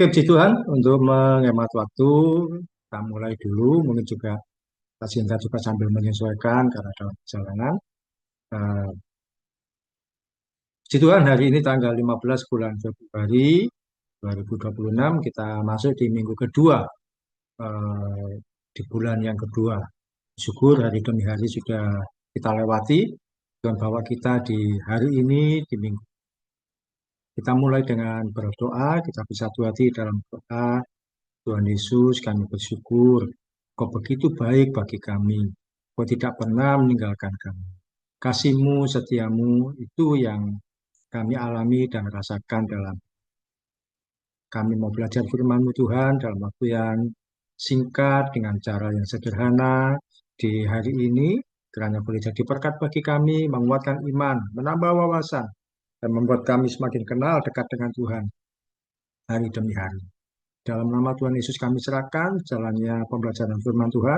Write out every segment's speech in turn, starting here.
Oke, puji Tuhan untuk menghemat waktu, kita mulai dulu. Mungkin juga Pak Sinta juga sambil menyesuaikan karena dalam perjalanan. Eh, Puji Tuhan, hari ini tanggal 15 bulan Februari 2026, kita masuk di minggu kedua, eh, di bulan yang kedua. Syukur hari demi hari sudah kita lewati. Tuhan bawa kita di hari ini, di minggu. Kita mulai dengan berdoa, kita bersatu hati dalam doa. Tuhan Yesus, kami bersyukur. Kau begitu baik bagi kami. Kau tidak pernah meninggalkan kami. Kasih-Mu, setiamu, itu yang kami alami dan rasakan dalam. Kami mau belajar firman-Mu Tuhan dalam waktu yang singkat, dengan cara yang sederhana. Di hari ini, kiranya boleh jadi berkat bagi kami, menguatkan iman, menambah wawasan, dan membuat kami semakin kenal dekat dengan Tuhan hari demi hari. Dalam nama Tuhan Yesus kami serahkan jalannya pembelajaran firman Tuhan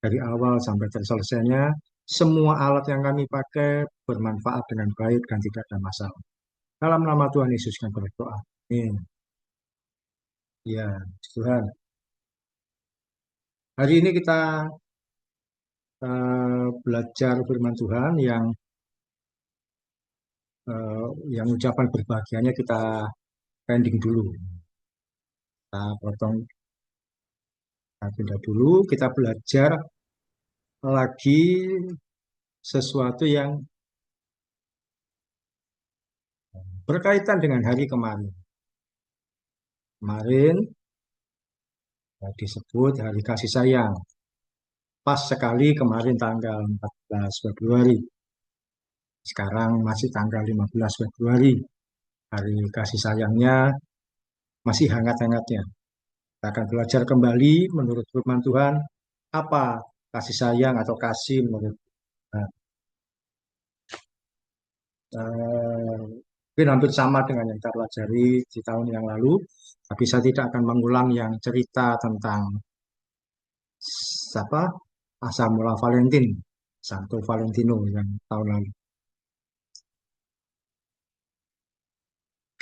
dari awal sampai terselesainya. Semua alat yang kami pakai bermanfaat dengan baik dan tidak ada masalah. Dalam nama Tuhan Yesus kami berdoa. Amin. Ya, Tuhan. Hari ini kita belajar firman Tuhan yang ucapan berbahagianya kita pending dulu. Kita potong, kita pindah dulu. Kita belajar lagi sesuatu yang berkaitan dengan hari kemarin. Kemarin disebut hari kasih sayang. Pas sekali kemarin tanggal 14 Februari. Sekarang masih tanggal 15 Februari. Hari kasih sayangnya masih hangat-hangatnya. Kita akan belajar kembali menurut firman Tuhan. Apa kasih sayang atau kasih menurut Tuhan. Mungkin hampir sama dengan yang kita pelajari di tahun yang lalu. Tapi saya tidak akan mengulang yang cerita tentang siapa asal mula Valentine, Santo Valentino yang tahun lalu.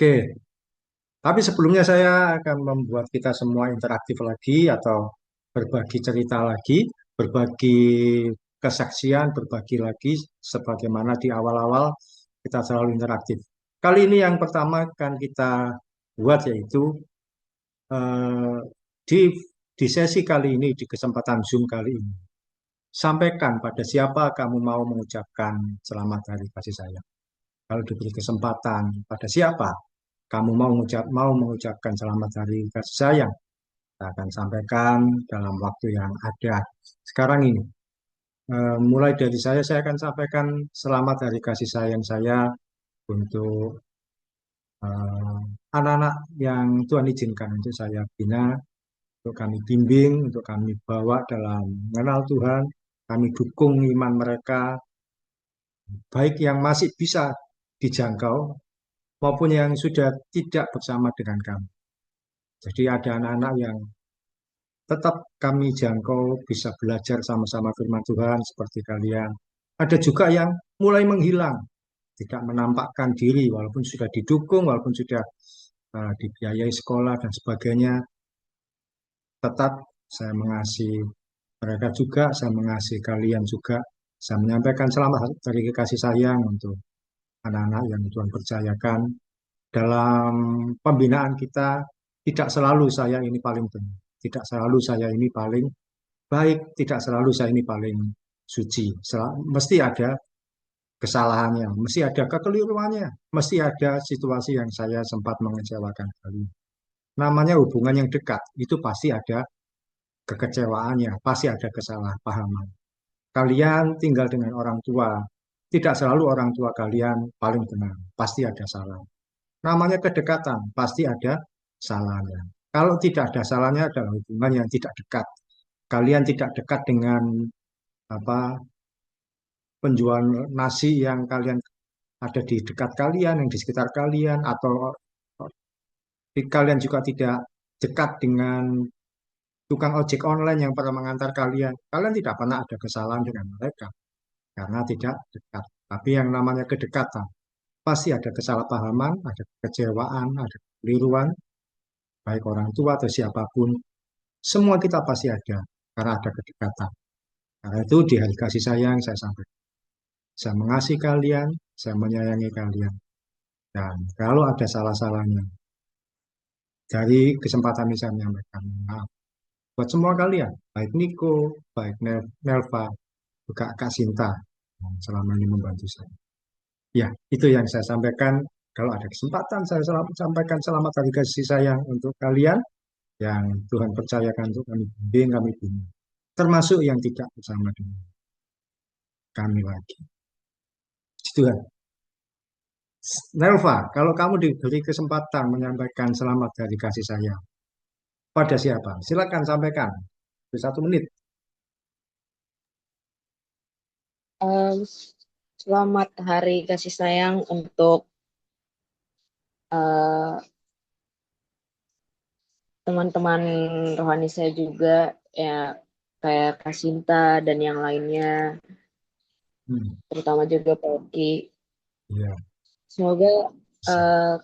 Oke, tapi sebelumnya saya akan membuat kita semua interaktif lagi atau berbagi cerita lagi, berbagi kesaksian, berbagi lagi sebagaimana di awal-awal kita selalu interaktif. Kali ini yang pertama akan kita buat yaitu eh, di sesi kali ini, di kesempatan Zoom kali ini. Sampaikan pada siapa kamu mau mengucapkan selamat hari kasih sayang. Kalau diberi kesempatan pada siapa kamu mau mengucapkan selamat hari kasih sayang, kita akan sampaikan dalam waktu yang ada. Sekarang ini, mulai dari saya akan sampaikan selamat hari kasih sayang saya untuk eh, anak-anak yang Tuhan izinkan untuk saya bina, untuk kami bimbing, untuk kami bawa dalam mengenal Tuhan, kami dukung iman mereka, baik yang masih bisa dijangkau maupun yang sudah tidak bersama dengan kami. Jadi ada anak-anak yang tetap kami jangkau, bisa belajar sama-sama firman Tuhan seperti kalian. Ada juga yang mulai menghilang, tidak menampakkan diri walaupun sudah didukung, walaupun sudah dibiayai sekolah dan sebagainya. Tetap saya mengasihi mereka juga, saya mengasihi kalian juga. Saya menyampaikan selamat dari kasih sayang untuk anak-anak yang Tuhan percayakan dalam pembinaan kita. Tidak selalu saya ini paling benar, tidak selalu saya ini paling baik, tidak selalu saya ini paling suci. Mesti ada kesalahannya, mesti ada kekeliruannya, mesti ada situasi yang saya sempat mengecewakan kalian. Namanya hubungan yang dekat, itu pasti ada kekecewaannya, pasti ada kesalahpahaman. Kalian tinggal dengan orang tua, tidak selalu orang tua kalian paling benar, pasti ada salah. Namanya kedekatan, pasti ada salahnya. Kalau tidak ada salahnya adalah hubungan yang tidak dekat. Kalian tidak dekat dengan apa penjual nasi yang kalian ada di dekat kalian, yang di sekitar kalian, atau kalian juga tidak dekat dengan tukang ojek online yang pernah mengantar kalian. Kalian tidak pernah ada kesalahan dengan mereka karena tidak dekat. Tapi yang namanya kedekatan, pasti ada kesalahpahaman, ada kekecewaan, ada kekeliruan, baik orang tua atau siapapun, semua kita pasti ada karena ada kedekatan. Karena itu di hari kasih sayang saya sampaikan, saya mengasihi kalian, saya menyayangi kalian. Dan kalau ada salah-salahnya, dari kesempatan ini saya menyampaikan maaf buat semua kalian, baik Niko, baik Nelva, juga Kak Sinta yang selama ini membantu saya. Ya, itu yang saya sampaikan. Kalau ada kesempatan, saya sampaikan selamat hari kasih sayang untuk kalian yang Tuhan percayakan untuk kami bimbing, kami bimbing. Termasuk yang tidak bersama dengan kami lagi. Tuhan. Nelva, kalau kamu diberi kesempatan menyampaikan selamat hari kasih sayang, pada siapa? Silakan sampaikan. 1 menit. Em, Selamat Hari Kasih Sayang untuk eh, teman-teman rohani saya juga, ya kayak Kasinta dan yang lainnya, Hmm, terutama juga Pak Oki. ya, Semoga bisa.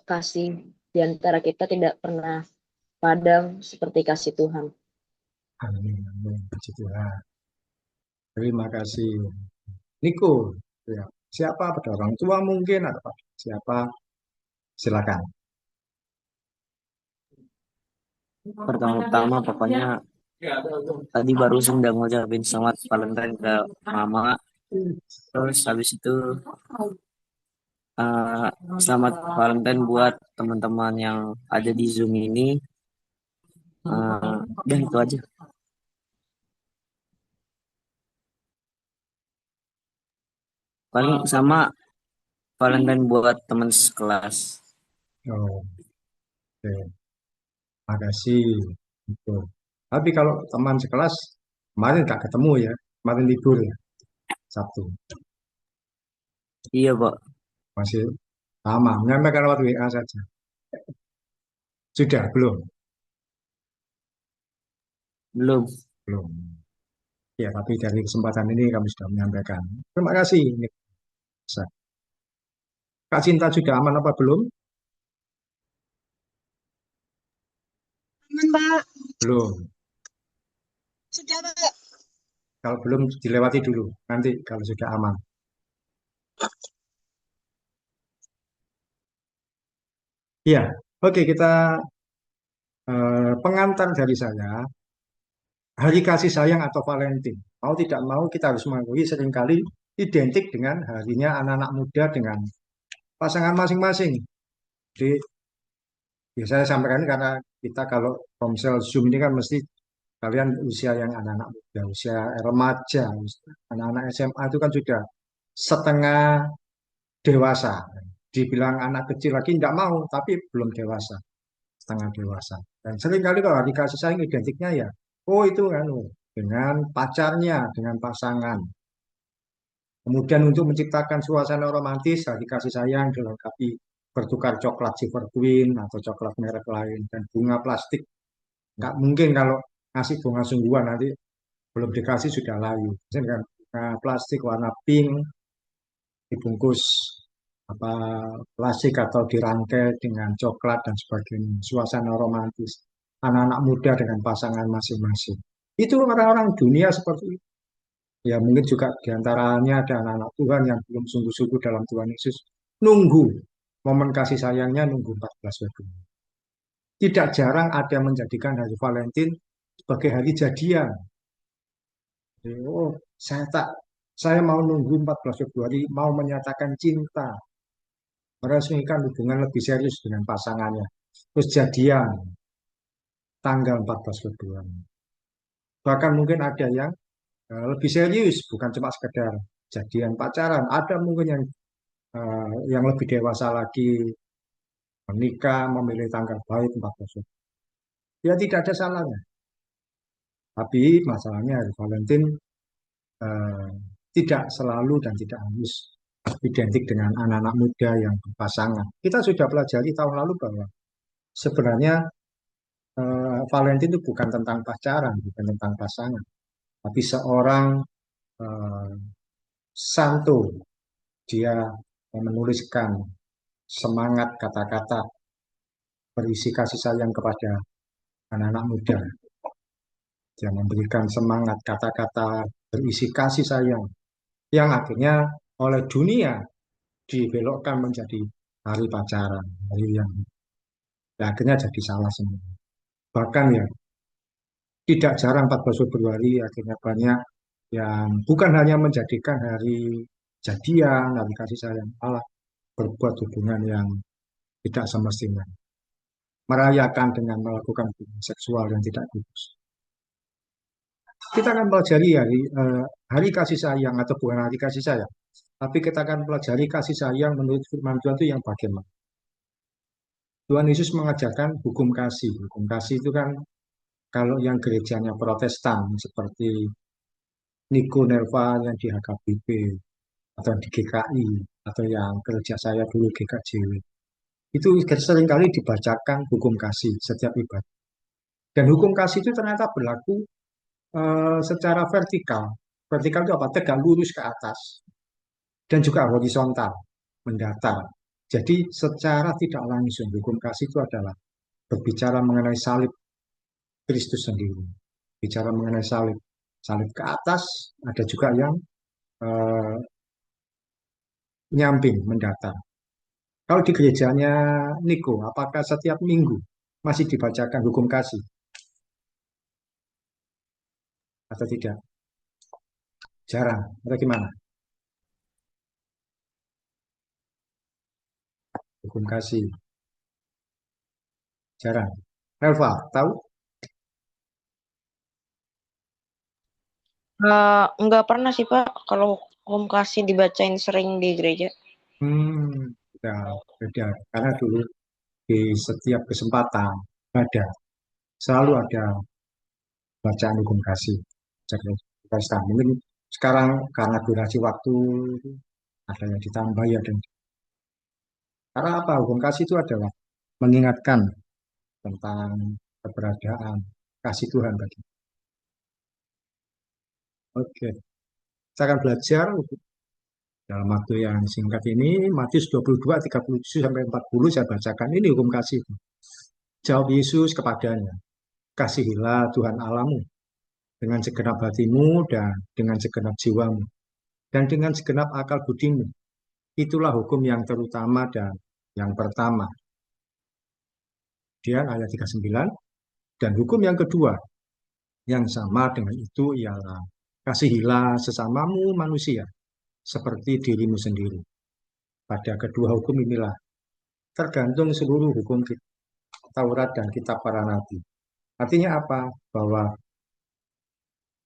kasih di antara kita tidak pernah padam seperti kasih Tuhan. Amin, amin. Puji Tuhan. Terima kasih. Niko, ya. Siapa? Pada orang tua mungkin atau pada siapa? Silakan. Pertama-tama pokoknya tadi baru udah ngucapin selamat Valentine ke mama. Terus habis itu eh, selamat Valentine buat teman-teman yang ada di Zoom ini. Udah itu aja. Paling sama Valentine buat teman sekelas. Oh, oke. Makasih. Gitu. Tapi kalau teman sekelas, kemarin nggak ketemu ya. Kemarin libur ya, Sabtu. Iya, Pak. Masih lama. Menyampaikan lewat WA saja. Sudah, belum? Belum. Belum. Ya, tapi dari kesempatan ini kami sudah menyampaikan. Terima kasih. Kak Cinta sudah aman apa belum? Aman, Pak. Belum. Sudah, Pak. Kalau belum dilewati dulu. Nanti kalau sudah aman. Iya. Oke, kita pengantar dari saya. Hari kasih sayang atau Valentine. Mau tidak mau kita harus mengakui seringkali identik dengan harinya anak-anak muda dengan pasangan masing-masing. Jadi, ya saya sampaikan ini karena kita kalau Komsel Zoom ini kan mesti kalian usia yang anak-anak muda, usia remaja, anak-anak SMA itu kan sudah setengah dewasa. Dibilang anak kecil lagi tidak mau, tapi belum dewasa, setengah dewasa. Dan seringkali kalau dikasih sayang identiknya ya, oh itu kan oh, dengan pacarnya, dengan pasangan. Kemudian untuk menciptakan suasana romantis, dikasih sayang dilengkapi bertukar coklat Silver Queen atau coklat merek lain dan bunga plastik. Nggak mungkin kalau ngasih bunga sungguhan nanti belum dikasih sudah layu. Misalnya plastik warna pink dibungkus apa plastik atau dirangkai dengan coklat dan sebagainya. Suasana romantis. Anak-anak muda dengan pasangan masing-masing. Itu orang-orang dunia seperti itu. Ya mungkin juga diantaranya ada anak-anak Tuhan yang belum sungguh-sungguh dalam Tuhan Yesus. Nunggu momen kasih sayangnya nunggu 14 Februari. Tidak jarang ada yang menjadikan hari Valentine sebagai hari jadian. Oh, saya tak, saya mau nunggu 14 Februari, mau menyatakan cinta, meresmikan hubungan lebih serius dengan pasangannya. Terus jadian tanggal 14 Februari. Bahkan mungkin ada yang lebih serius, bukan cuma sekedar jadian pacaran. Ada mungkin yang lebih dewasa lagi menikah, memilih tanggal baik 14 Februari. Ya tidak ada salahnya. Tapi masalahnya hari Valentine eh, tidak selalu dan tidak harus identik dengan anak-anak muda yang berpasangan. Kita sudah pelajari tahun lalu bahwa sebenarnya Valentine itu bukan tentang pacaran, bukan tentang pasangan, tapi seorang eh, santo dia menuliskan semangat kata-kata berisi kasih sayang kepada anak-anak muda. Dia memberikan semangat kata-kata berisi kasih sayang yang akhirnya oleh dunia dibelokkan menjadi hari pacaran, hari yang ya, akhirnya jadi salah semua. Bahkan ya tidak jarang 14 Februari akhirnya banyak yang bukan hanya menjadikan hari jadian, hari kasih sayang, malah berbuat hubungan yang tidak semestinya, merayakan dengan melakukan hubungan seksual yang tidak kudus. Kita akan pelajari hari kasih sayang atau bukan hari kasih sayang, tapi kita akan pelajari kasih sayang menurut firman Tuhan itu yang bagaimana. Tuhan Yesus mengajarkan hukum kasih. Hukum kasih itu kan kalau yang gerejanya Protestan seperti Niko Nerva yang di HKBP atau di GKI atau yang kerja saya dulu GKJW itu seringkali dibacakan hukum kasih setiap ibadah. Dan hukum kasih itu ternyata berlaku secara vertikal. Vertikal itu apa? Tegak lurus ke atas dan juga horizontal, mendatar. Jadi secara tidak langsung hukum kasih itu adalah berbicara mengenai salib Kristus sendiri. Bicara mengenai salib. Salib ke atas, ada juga yang eh, nyamping, mendatar. Kalau di gerejanya Niko, apakah setiap minggu masih dibacakan hukum kasih atau tidak? Jarang. Atau gimana? Hukum kasih. Jarang. Elva, tahu? Nggak pernah sih Pak kalau hukum kasih dibacain sering di gereja. Ya, beda. Karena dulu di setiap kesempatan ada, selalu ada bacaan hukum kasih. Jadi, Protestan. Mungkin sekarang karena durasi waktu ada yang ditambah ya. Karena apa? Hukum kasih itu adalah mengingatkan tentang keberadaan kasih Tuhan bagi. Oke, saya akan belajar dalam waktu yang singkat ini. Matius 22, 37 sampai 40 saya bacakan. Ini hukum kasih. Jawab Yesus kepadanya, kasihilah Tuhan Allahmu dengan segenap hatimu dan dengan segenap jiwamu dan dengan segenap akal budimu. Itulah hukum yang terutama dan yang pertama. Kemudian ayat 39, dan hukum yang kedua yang sama dengan itu ialah kasihilah sesamamu manusia seperti dirimu sendiri. Pada kedua hukum inilah tergantung seluruh hukum Taurat dan kitab para nabi. Artinya apa? Bahwa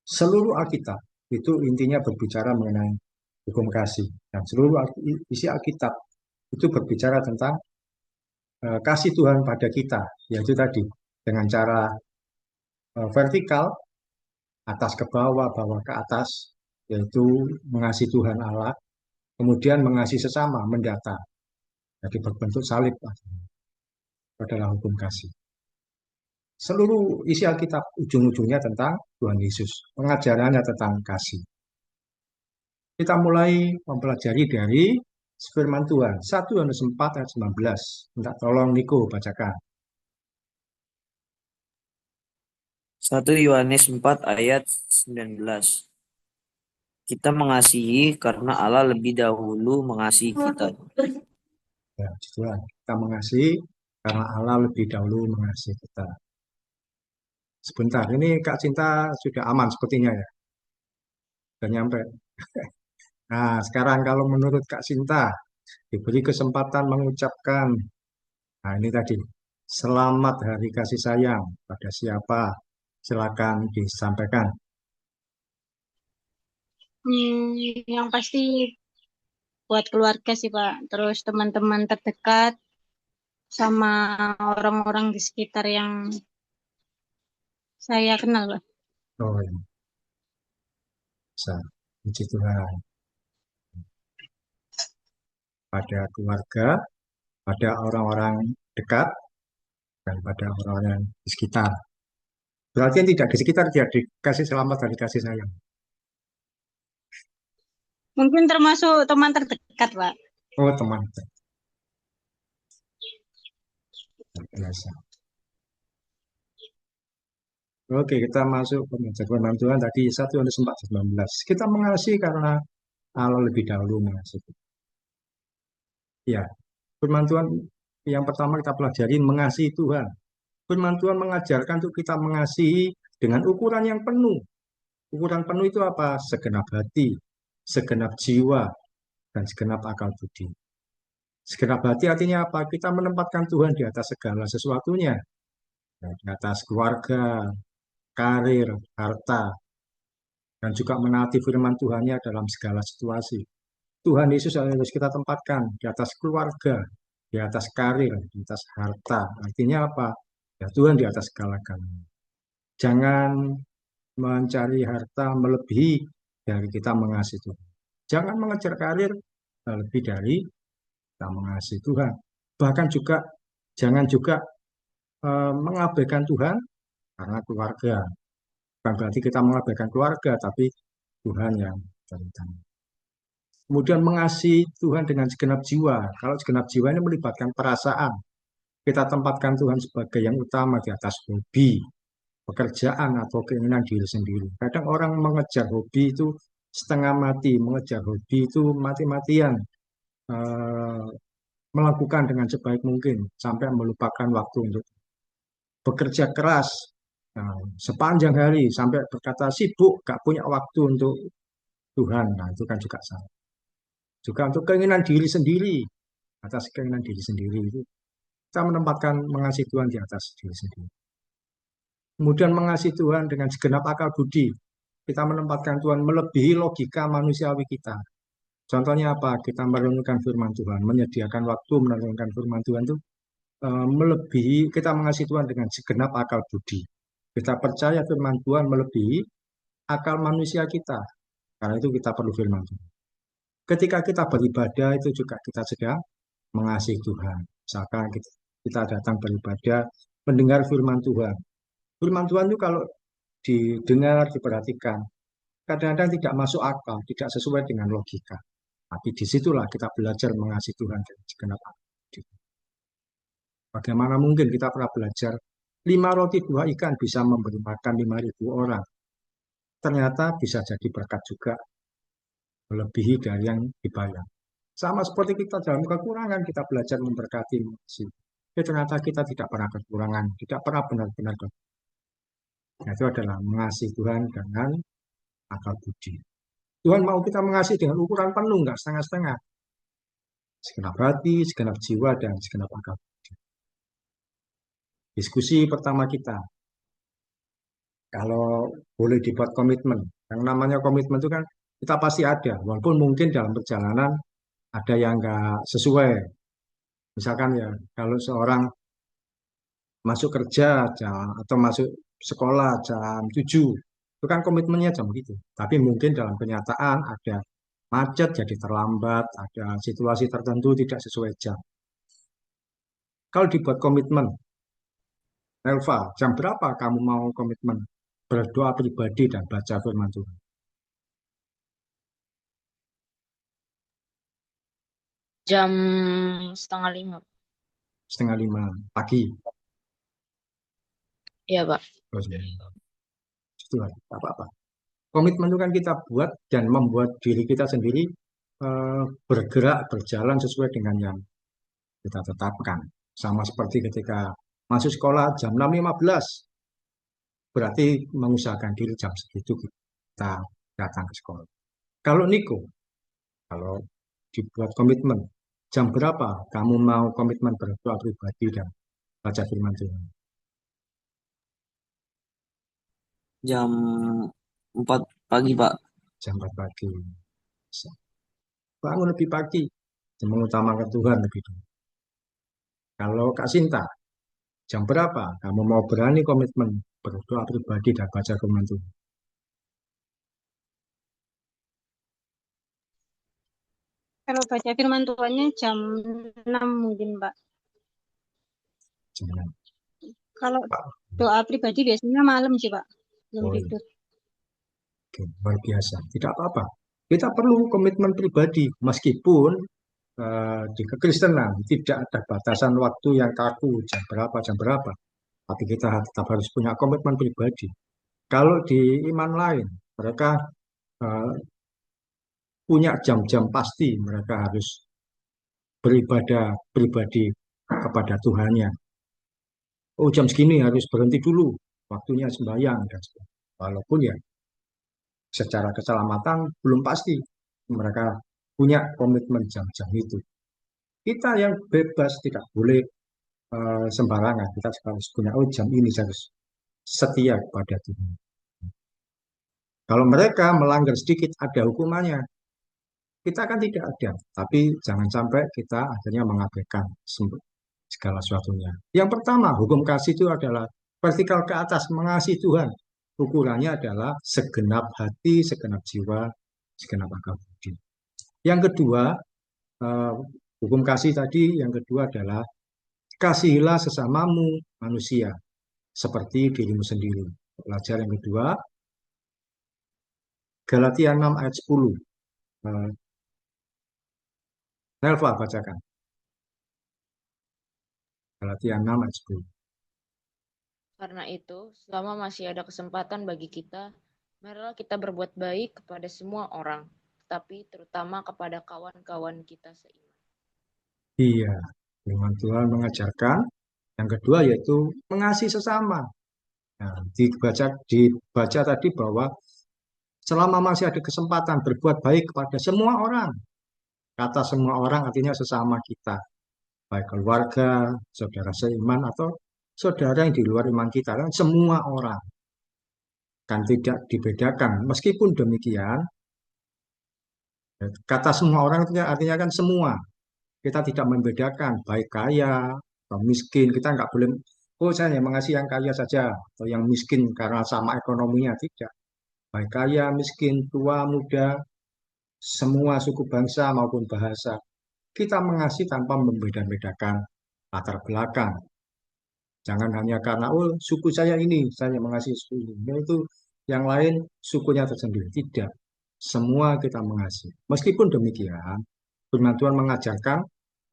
seluruh Alkitab itu intinya berbicara mengenai hukum kasih. Dan seluruh isi Alkitab itu berbicara tentang kasih Tuhan pada kita, yaitu tadi dengan cara vertikal, atas ke bawah, bawah ke atas, yaitu mengasihi Tuhan Allah, kemudian mengasihi sesama, mendata. Jadi berbentuk salib adalah hukum kasih. Seluruh isi Alkitab ujung-ujungnya tentang Tuhan Yesus, pengajarannya tentang kasih. Kita mulai mempelajari dari firman Tuhan. 1 Yohanes 4 ayat 19. Minta tolong Niko bacakan. 1 Yohanes 4 ayat 19. Kita mengasihi karena Allah lebih dahulu mengasihi kita. Ya, Tuhan. Kita mengasihi karena Allah lebih dahulu mengasihi kita. Sebentar, ini Kak Cinta sudah aman sepertinya ya. Sudah nyampe. Nah, sekarang kalau menurut Kak Cinta, diberi kesempatan mengucapkan, nah ini tadi, selamat hari kasih sayang pada siapa? Silakan disampaikan. Yang pasti buat keluarga sih Pak. Terus teman-teman terdekat sama orang-orang di sekitar yang saya kenal Pak. Oh, ya. Bisa. Puji Tuhan. Pada keluarga, pada orang-orang dekat, dan pada orang-orang di sekitar. Berarti yang tidak di sekitar dia dikasih selamat dan dikasih sayang. Mungkin termasuk teman terdekat Pak. Oh, teman. Biasa. Oke, kita masuk ke firman Tuhan tadi 1 Yohanes 4:19. Kita mengasihi karena Allah lebih dahulu mengasihi. Ya, firman Tuhan yang pertama kita pelajari mengasihi Tuhan. Firman Tuhan mengajarkan untuk kita mengasihi dengan ukuran yang penuh. Ukuran penuh itu apa? Segenap hati, segenap jiwa, dan segenap akal budi. Segenap hati artinya apa? Kita menempatkan Tuhan di atas segala sesuatunya. Di atas keluarga, karir, harta, dan juga menaati firman Tuhannya dalam segala situasi. Tuhan Yesus harus kita tempatkan di atas keluarga, di atas karir, di atas harta. Artinya apa? Ya Tuhan di atas segala-galanya. Jangan mencari harta melebihi dari kita mengasihi Tuhan. Jangan mengejar karir lebih dari kita mengasihi Tuhan. Bahkan juga jangan juga mengabaikan Tuhan karena keluarga. Bukan berarti kita mengabaikan keluarga, tapi Tuhan yang terutama. Kemudian mengasihi Tuhan dengan segenap jiwa. Kalau segenap jiwa ini melibatkan perasaan. Kita tempatkan Tuhan sebagai yang utama di atas hobi, pekerjaan atau keinginan diri sendiri. Kadang orang mengejar hobi itu setengah mati, mengejar hobi itu mati-matian, eh, melakukan dengan sebaik mungkin sampai melupakan waktu untuk bekerja keras sepanjang hari sampai berkata sibuk, gak punya waktu untuk Tuhan. Nah, itu kan juga salah. Juga untuk keinginan diri sendiri, atas keinginan diri sendiri itu kita menempatkan mengasihi Tuhan di atas diri sendiri. Kemudian mengasihi Tuhan dengan segenap akal budi. Kita menempatkan Tuhan melebihi logika manusiawi kita. Contohnya apa? Kita merenungkan firman Tuhan, menyediakan waktu merenungkan firman Tuhan itu melebihi, kita mengasihi Tuhan dengan segenap akal budi. Kita percaya firman Tuhan melebihi akal manusia kita. Karena itu kita perlu firman Tuhan. Ketika kita beribadah itu juga kita sedang mengasihi Tuhan. Misalkan kita datang beribadah, mendengar firman Tuhan. Firman Tuhan itu kalau didengar, diperhatikan, kadang-kadang tidak masuk akal, tidak sesuai dengan logika. Tapi disitulah kita belajar mengasihi Tuhan dengan segenap hati. Bagaimana mungkin kita pernah belajar 5 roti 2 ikan bisa memberi makan 5.000 orang. Ternyata bisa jadi berkat juga melebihi dari yang dibayar. Sama seperti kita dalam kekurangan, kita belajar memberkati manusia. Ternyata kita tidak pernah kekurangan, tidak pernah benar-benar kekurangan. Itu adalah mengasihi Tuhan dengan akal budi. Tuhan mau kita mengasihi dengan ukuran penuh, enggak setengah-setengah. Segenap hati, segenap jiwa, dan segenap akal budi. Diskusi pertama kita, kalau boleh dibuat komitmen. Yang namanya komitmen itu kan kita pasti ada, walaupun mungkin dalam perjalanan ada yang enggak sesuai. Misalkan ya, kalau seorang masuk kerja atau masuk sekolah jam 7, itu kan komitmennya jam gitu. Tapi mungkin dalam kenyataan ada macet jadi terlambat, ada situasi tertentu tidak sesuai jam. Kalau dibuat komitmen, Elva, jam berapa kamu mau komitmen berdoa pribadi dan baca firman Tuhan? Jam 4:30. 4:30 pagi. Iya, Pak. Oh, iya. Itu apa-apa. Komitmen itu kan kita buat dan membuat diri kita sendiri bergerak, berjalan sesuai dengan yang kita tetapkan. Sama seperti ketika masuk sekolah jam 6.15, berarti mengusahakan diri jam segitu kita datang ke sekolah. Kalau Niko, kalau dibuat komitmen, jam berapa kamu mau komitmen berdoa pribadi dan baca firman Tuhan? Jam 4 pagi, Pak. Jam 4 pagi. Bangun lebih pagi, mengutamakan Tuhan lebih dulu. Kalau Kak Sinta, jam berapa kamu mau berani komitmen berdoa pribadi dan baca firman Tuhan? Kalau baca firman Tuhannya jam 6 mungkin, Pak. Jam 6. Kalau doa pribadi biasanya malam sih, Pak. Belum Oh, iya. tidur. Oke, luar biasa. Tidak apa-apa. Kita perlu komitmen pribadi, meskipun di kekristenan tidak ada batasan waktu yang kaku, jam berapa, jam berapa. Tapi kita tetap harus punya komitmen pribadi. Kalau di iman lain, mereka eh, punya jam-jam pasti mereka harus beribadah pribadi kepada Tuhannya. Oh, jam segini harus berhenti dulu, waktunya sembahyang dan sebagainya. Walaupun ya secara keselamatan belum pasti mereka punya komitmen jam-jam itu. Kita yang bebas tidak boleh sembarangan. Kita harus punya, oh jam ini saya harus setia kepada Tuhan. Kalau mereka melanggar sedikit ada hukumannya. Kita kan tidak ada, tapi jangan sampai kita akhirnya mengabaikan segala sesuatunya. Yang pertama, hukum kasih itu adalah vertikal ke atas, mengasihi Tuhan. Ukurannya adalah segenap hati, segenap jiwa, segenap akal budi. Yang kedua, eh, hukum kasih tadi, yang kedua adalah kasihilah sesamamu manusia, seperti dirimu sendiri. Pelajaran yang kedua, Galatia 6 ayat 10. Eh, Nelva bacakan. Galatia 6 ayat 10. Karena itu, selama masih ada kesempatan bagi kita, marilah kita berbuat baik kepada semua orang, tetapi terutama kepada kawan-kawan kita seiman. Iya, firman Tuhan mengajarkan. Yang kedua yaitu mengasihi sesama. Nah, dibaca tadi bahwa selama masih ada kesempatan berbuat baik kepada semua orang. Kata semua orang artinya sesama kita. Baik keluarga, saudara seiman, atau saudara yang di luar iman kita. Kan semua orang. Kan tidak dibedakan. Meskipun demikian, kata semua orang artinya kan semua. Kita tidak membedakan baik kaya atau miskin. Kita nggak boleh, oh saya hanya mengasihi yang kaya saja atau yang miskin karena sama ekonominya. Tidak. Baik kaya, miskin, tua, muda, semua suku bangsa maupun bahasa. Kita mengasihi tanpa membeda-bedakan latar belakang. Jangan hanya karena, oh suku saya ini, saya mengasihi suku ini. Nah, itu yang lain sukunya tersendiri. Tidak. Semua kita mengasihi. Meskipun demikian, firman Tuhan mengajarkan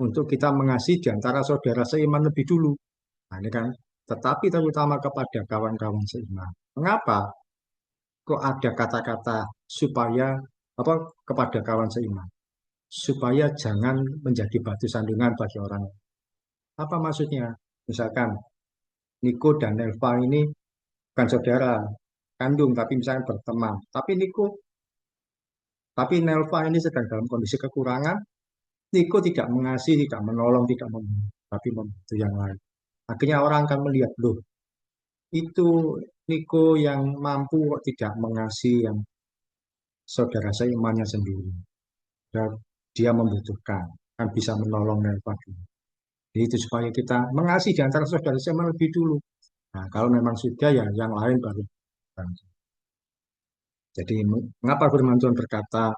untuk kita mengasihi di antara saudara seiman lebih dulu. Nah, ini kan, tetapi terutama kepada kawan-kawan seiman. Mengapa kok ada kata-kata supaya apa kepada kawan seiman? Supaya jangan menjadi batu sandungan bagi orang. Apa maksudnya? Misalkan Niko dan Nelva ini bukan saudara kandung, tapi misalnya berteman. Tapi Nelva ini sedang dalam kondisi kekurangan. Niko tidak mengasihi, tidak menolong, tidak membantu, tapi membantu yang lain. Akhirnya orang akan melihat, loh, itu Niko yang mampu kok tidak mengasihi yang saudara seimannya sendiri. Dan dia membutuhkan, kan bisa menolong Nelva dulu. Jadi itu supaya kita mengasihi di antara saudara seiman lebih dulu. Nah, kalau memang sudah ya yang lain baru. Jadi mengapa firman Tuhan berkata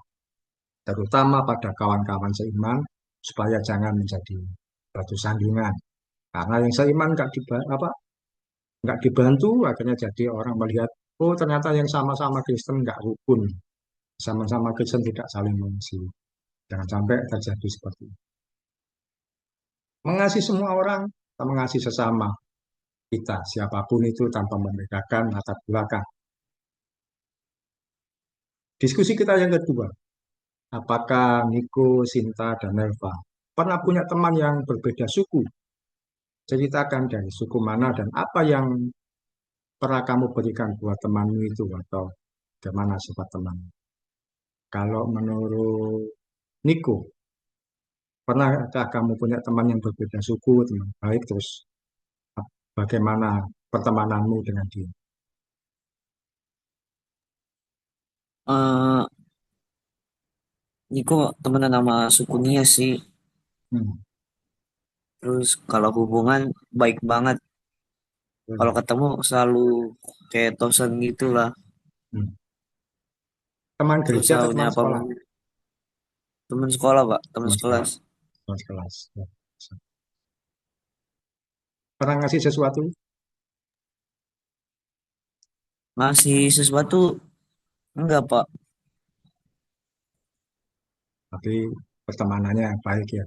terutama pada kawan-kawan seiman supaya jangan menjadi batu sandungan. Karena yang seiman nggak dibantu akhirnya jadi orang melihat oh ternyata yang sama-sama Kristen nggak rukun, sama-sama Kristen tidak saling mengasihi. Jangan sampai terjadi seperti itu. Mengasihi semua orang, kita mengasihi sesama kita siapapun itu tanpa membedakan latar belakang. Diskusi kita yang kedua, apakah Niko, Sinta, dan Nelva pernah punya teman yang berbeda suku? Ceritakan dari suku mana dan apa yang pernah kamu berikan buat temanmu itu atau bagaimana sifat teman. Kalau menurut Niko, pernahkah kamu punya teman yang berbeda suku, teman baik, terus bagaimana pertemananmu dengan dia? Eh, Niko temenan sama suku Nia sih. Hmm. Terus kalau hubungan baik banget. Kalau Hmm. ketemu selalu kayak tosan gitu lah. Hmm. Teman Terus gereja atau selalu teman nyapa sekolah? teman sekolah, Pak. Teman Teman sekolah, sekelas. teman sekelas. Ya. Pernah ngasih sesuatu, Ngasih sesuatu enggak, Pak. tapi pertemanannya baik ya,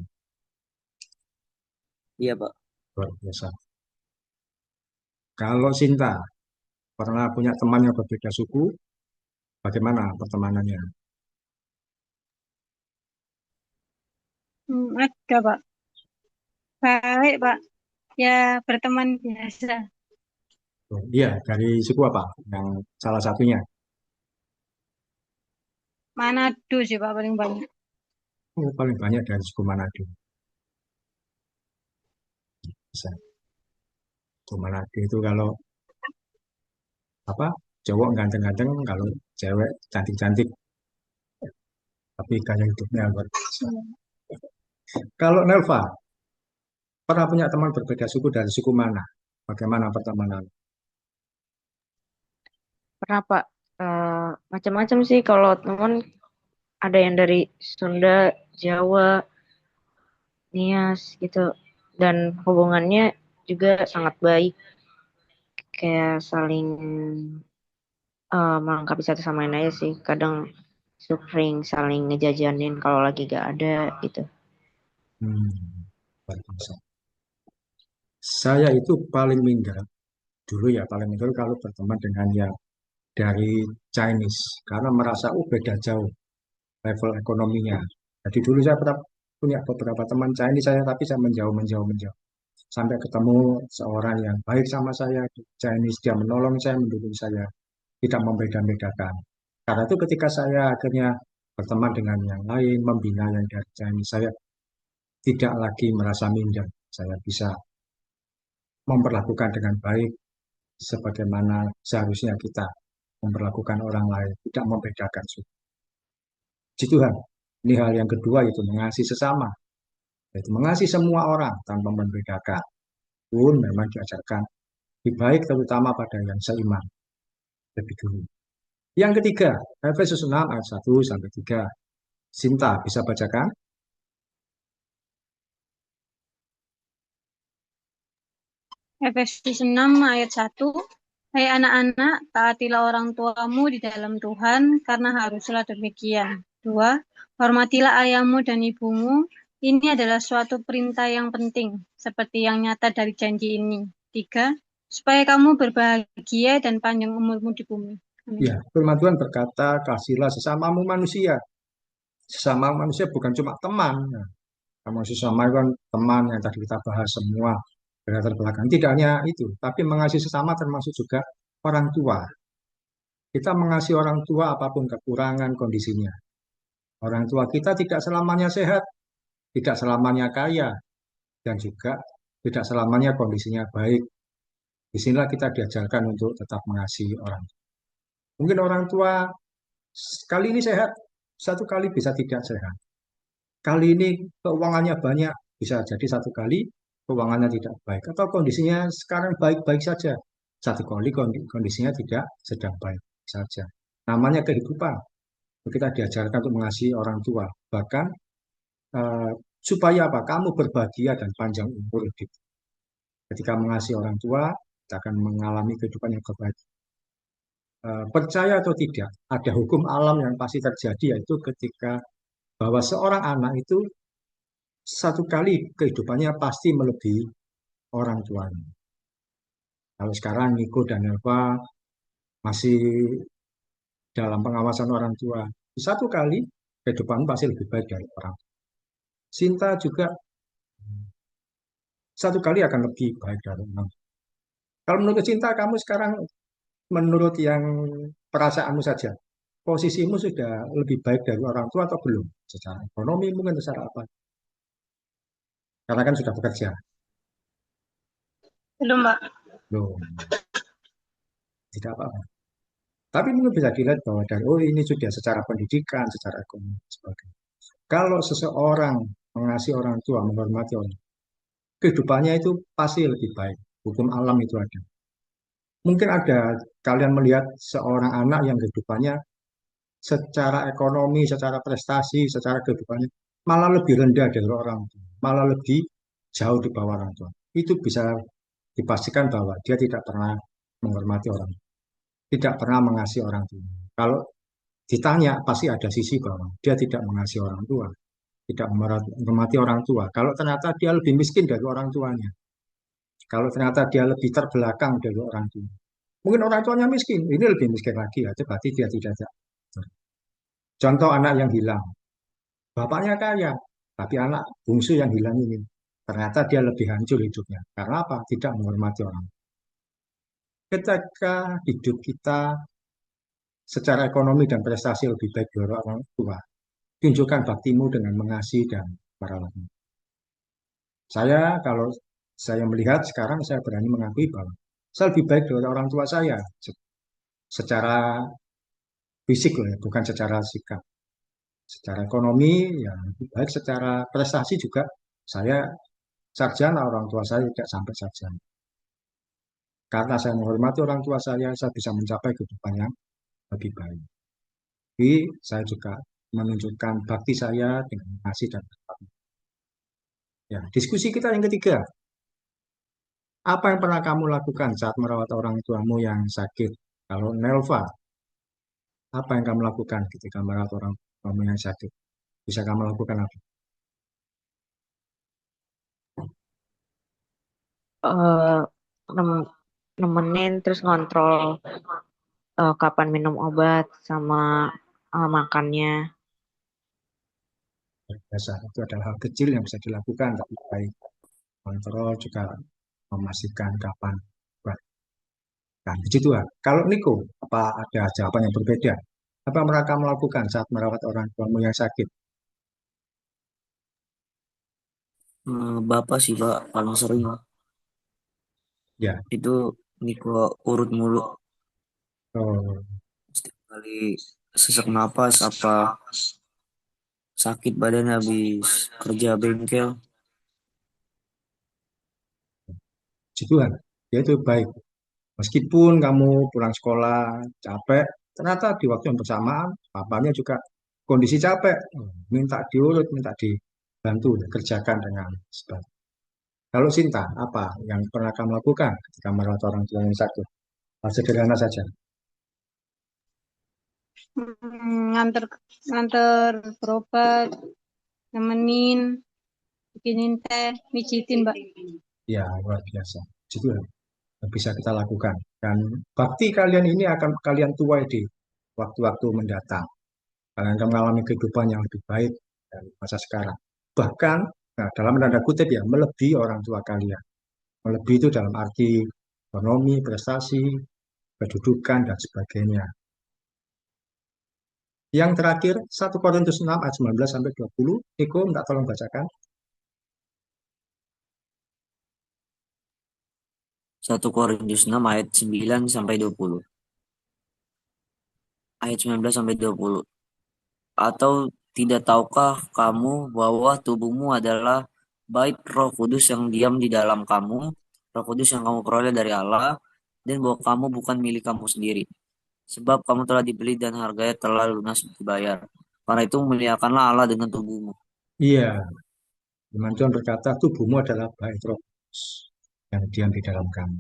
Iya, Pak. luar biasa. Kalau Sinta, Pernah punya teman yang berbeda suku, bagaimana pertemanannya? Ada, Pak. Baik, Pak. Ya, berteman biasa. Oh, iya, dari suku apa? Yang salah satunya. Manado sih, Pak, paling banyak. Oh, paling banyak dari suku Manado. Bisa. Suku Manado itu kalau apa? Cowok ganteng-ganteng, kalau cewek cantik-cantik, tapi gaya hidupnya luar biasa. Kalau Nelva, pernah punya teman berbeda suku dari suku mana? Bagaimana pertemanan? Pernah Pak, macam-macam sih kalau teman ada yang dari Sunda, Jawa, Nias gitu. Dan hubungannya juga sangat baik, kayak saling melengkapi satu sama lain aja sih. Kadang sering saling ngejajanin kalau lagi gak ada gitu. Hmm, luar biasa. Saya itu paling minder dulu ya, paling minder kalau berteman dengan yang dari Chinese karena merasa beda jauh level ekonominya. Jadi dulu saya pernah punya beberapa teman Chinese saya, tapi saya menjauh, menjauh, menjauh. Sampai ketemu seorang yang baik sama saya, Chinese, dia menolong saya, mendukung saya, tidak membeda-bedakan. Karena itu ketika saya akhirnya berteman dengan yang lain, membina yang dari Chinese, saya tidak lagi merasa minder. Saya bisa memperlakukan dengan baik sebagaimana seharusnya kita memperlakukan orang lain, tidak membedakan suku. Puji Tuhan. Ini hal yang kedua, yaitu mengasihi sesama, yaitu mengasihi semua orang tanpa membedakan. Pun memang diajarkan lebih baik terutama pada yang seiman lebih dulu. Yang ketiga, Efesus 6 ayat 1 sampai 3. Sinta bisa bacakan? Efesus 6 ayat 1. Hai anak-anak, taatilah orang tuamu di dalam Tuhan, karena haruslah demikian. 2. Hormatilah ayahmu dan ibumu. Ini adalah suatu perintah yang penting, seperti yang nyata dari janji ini. 3. Supaya kamu berbahagia dan panjang umurmu di bumi. Amin. Ya, firman Tuhan berkata, kasihlah sesamamu manusia. Sesama manusia bukan cuma teman. Nah, kamu sesama itu kan teman yang tadi kita bahas semua berlatar belakang. Tidak hanya itu, tapi mengasihi sesama termasuk juga orang tua. Kita mengasihi orang tua apapun kekurangan kondisinya. Orang tua kita tidak selamanya sehat, tidak selamanya kaya, dan juga tidak selamanya kondisinya baik. Disinilah kita diajarkan untuk tetap mengasihi orang. Mungkin orang tua kali ini sehat, satu kali bisa tidak sehat. Kali ini keuangannya banyak, bisa jadi satu kali keuangannya tidak baik. Atau kondisinya sekarang baik-baik saja, satu kali kondisinya tidak sedang baik saja. Namanya kehidupan. Kita diajarkan untuk mengasihi orang tua. Bahkan eh, supaya apa? Kamu berbahagia dan panjang umur hidup. Ketika mengasihi orang tua, kita akan mengalami kehidupan yang terbaik. Percaya atau tidak, ada hukum alam yang pasti terjadi, yaitu ketika bahwa seorang anak itu satu kali kehidupannya pasti melebihi orang tuanya. Kalau sekarang Niko dan Elva masih dalam pengawasan orang tua, satu kali kehidupan pasti lebih baik dari orang tua. Sinta juga satu kali akan lebih baik dari orang tua. Kalau menurut Cinta, kamu sekarang menurut yang perasaanmu saja, posisimu sudah lebih baik dari orang tua atau belum? Secara ekonomi mungkin secara apa? Karena kan sudah bekerja. Belum, Pak. Belum, tidak apa-apa. Tapi mungkin bisa dilihat bahwa dari, oh ini sudah secara pendidikan, secara ekonomi, sebagainya. Kalau seseorang mengasihi orang tua, menghormati orang, kehidupannya itu pasti lebih baik. Hukum alam itu ada. Mungkin ada kalian melihat seorang anak yang kehidupannya secara ekonomi, secara prestasi, secara kehidupannya malah lebih rendah dari orang tua, malah lebih jauh di bawah orang tua. Itu bisa dipastikan bahwa dia tidak pernah menghormati orang tua, tidak pernah mengasihi orang tua. Kalau ditanya pasti ada sisi bahwa dia tidak mengasihi orang tua, tidak menghormati orang tua. Kalau ternyata dia lebih miskin dari orang tuanya, kalau ternyata dia lebih terbelakang dari orang tua, Mungkin orang tuanya miskin, ini lebih miskin lagi ya, itu berarti dia tidak ada. Contoh anak yang hilang, bapaknya kaya, tapi anak bungsu yang hilang ini, ternyata dia lebih hancur hidupnya. Karena apa? Tidak menghormati orang. Ketika hidup kita secara ekonomi dan prestasi lebih baik dari orang tua, tunjukkan baktimu dengan mengasihi dan merawatnya. Saya kalau saya melihat sekarang saya berani mengakui bahwa saya lebih baik dari orang tua saya secara fisik loh ya, bukan secara sikap. Secara ekonomi ya lebih baik, secara prestasi juga saya sarjana, orang tua saya tidak sampai sarjana. Karena saya menghormati orang tua saya bisa mencapai kehidupan yang lebih baik. Jadi saya juga menunjukkan bakti saya dengan kasih dan berbakti. Ya, diskusi kita yang ketiga, apa yang pernah kamu lakukan saat merawat orang tuamu yang sakit? Kalau Nelva, apa yang kamu lakukan ketika merawat orang tuamu yang sakit? Bisa kamu lakukan apa? eh nem- Nemenin terus ngontrol kapan minum obat sama makannya. Biasa, itu adalah hal kecil yang bisa dilakukan, tapi baik kontrol juga memastikan kapan. Nah, puji Tuhan. Kalau Niko, apa ada jawaban yang berbeda? Apa yang mereka melakukan saat merawat orang tuamu yang sakit? Bapak sih Pak paling sering Ya, itu Niko urut mulu oh, setiap kali sesak napas apa sakit badan habis kerja bengkel. puji Tuhan. Ya itu baik. Meskipun kamu pulang sekolah capek, ternyata di waktu yang bersamaan, papanya juga kondisi capek. Oh, minta diurut, minta dibantu, kerjakan dengan sebaik. Kalau Sinta, apa yang pernah kamu lakukan ketika merawat orang tua yang sakit? Hal sederhana saja. Nganter nganter berobat, nemenin, bikinin teh, mijitin, Mbak. Ya, luar biasa. Itu yang bisa kita lakukan. Dan bakti kalian ini akan kalian tuai di waktu-waktu mendatang. Kalian akan mengalami kehidupan yang lebih baik dari masa sekarang. Bahkan, nah, dalam tanda kutip ya, melebihi orang tua kalian. Melebihi itu dalam arti ekonomi, prestasi, kedudukan, dan sebagainya. Yang terakhir, 1 Korintus 6 ayat 19 sampai 20. Eko, minta tolong bacakan. 1 Korintus 6 ayat 9 sampai 20. Ayat 19 sampai 20. Atau tidak tahukah kamu bahwa tubuhmu adalah bait Roh Kudus yang diam di dalam kamu, Roh Kudus yang kamu peroleh dari Allah, dan bahwa kamu bukan milik kamu sendiri. Sebab kamu telah dibeli dan harganya telah lunas dibayar. Karena itu muliakanlah Allah dengan tubuhmu. Iya, firman Tuhan berkata, tubuhmu adalah bait Roh Kudus yang diam di dalam kamu.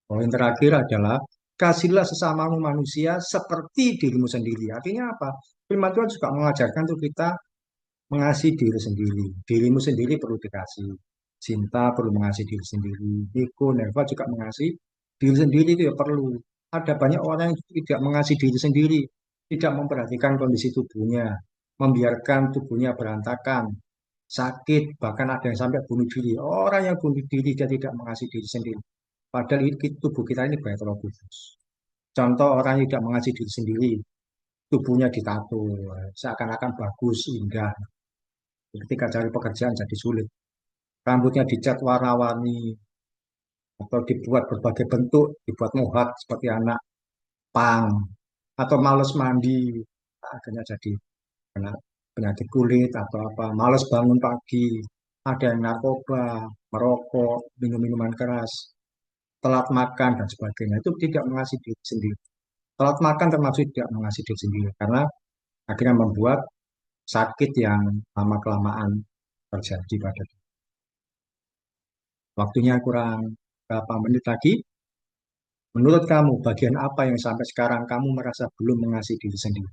Poin terakhir adalah kasihlah sesamamu manusia seperti dirimu sendiri. Artinya apa? Firman Tuhan juga mengajarkan untuk kita mengasihi diri sendiri. Dirimu sendiri perlu dikasih. Cinta perlu mengasihi diri sendiri. Niko, Neva juga mengasihi diri sendiri itu ya perlu. Ada banyak orang yang tidak mengasihi diri sendiri, tidak memperhatikan kondisi tubuhnya, membiarkan tubuhnya berantakan, sakit, bahkan ada yang sampai bunuh diri. Orang yang bunuh diri dia tidak mengasihi diri sendiri. Padahal tubuh kita ini banyak Roh Kudus. Contoh orang yang tidak mengasihi diri sendiri, tubuhnya ditato, seakan-akan bagus, indah. Ketika cari pekerjaan jadi sulit. Rambutnya dicat warna-warni, atau dibuat berbagai bentuk, dibuat mohak seperti anak pang, atau males mandi, akhirnya jadi kena penyakit kulit atau apa, males bangun pagi, ada yang narkoba, merokok, minum minuman keras, telat makan dan sebagainya. Itu tidak mengasihi diri sendiri. Telat makan termasuk tidak mengasihi diri sendiri karena akhirnya membuat sakit yang lama kelamaan terjadi pada diri. Waktunya kurang berapa menit lagi. Menurut kamu, bagian apa yang sampai sekarang kamu merasa belum mengasihi diri sendiri?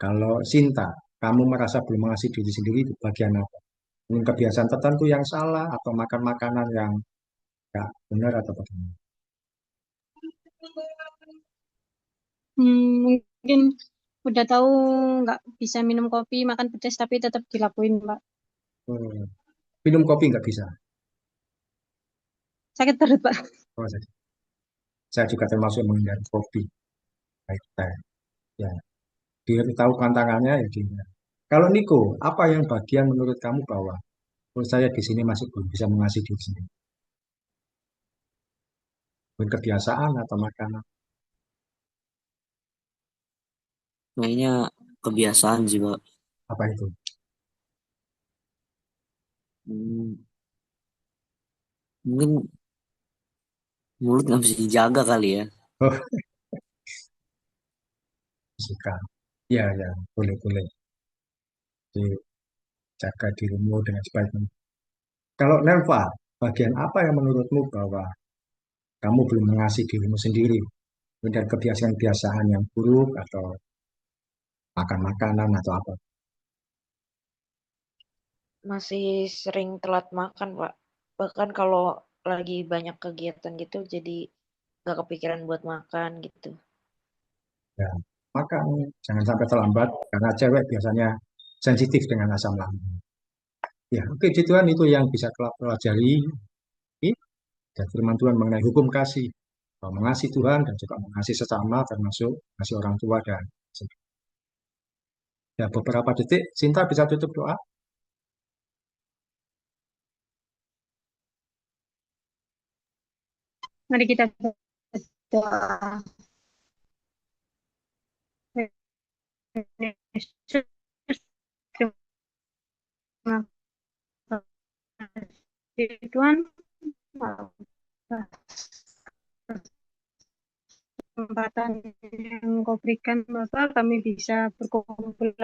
Kalau Sinta, kamu merasa belum mengasihi diri sendiri itu bagian apa? Mungkin kebiasaan tertentu yang salah atau makan makanan yang tidak benar atau bagaimana? Mungkin udah tahu nggak bisa minum kopi, makan pedas, tapi tetap dilakuin, Pak. Hmm. Minum kopi nggak bisa. Sakit perut, Pak. Oh, saya juga termasuk menghindari kopi. Baik, teh. Ya, dia tahu tantangannya ya dia. Kalau Niko, apa yang bagian menurut kamu bahwa menurut saya di sini masih belum bisa mengasihi diri sendiri? Mungkin kebiasaan atau makanan, Kayaknya kebiasaan sih, Pak. apa itu? Hmm, mungkin mulut nggak bisa dijaga kali ya. Oh, suka. Ya, ya, boleh, boleh. Dijaga dirimu dengan sebaik mungkin. Kalau Nelva, bagian apa yang menurutmu bahwa kamu belum mengasihi dirimu sendiri? Dan kebiasaan-kebiasaan yang buruk atau makan makanan atau apa? Masih sering telat makan, Pak. Bahkan kalau lagi banyak kegiatan gitu, jadi nggak kepikiran buat makan gitu. Ya, makan, jangan sampai terlambat karena cewek biasanya sensitif dengan asam lambung. Ya, oke, Tuhan itu yang bisa kita pelajari dan firman Tuhan mengenai hukum kasih. Bahwa mengasihi Tuhan dan juga mengasihi sesama termasuk mengasihi orang tua dan ya beberapa detik Sinta bisa tutup doa. Mari kita berdoa. Yesus, terima kasih Tuhan atas kesempatan yang kau berikan Bapak, kami bisa berkumpul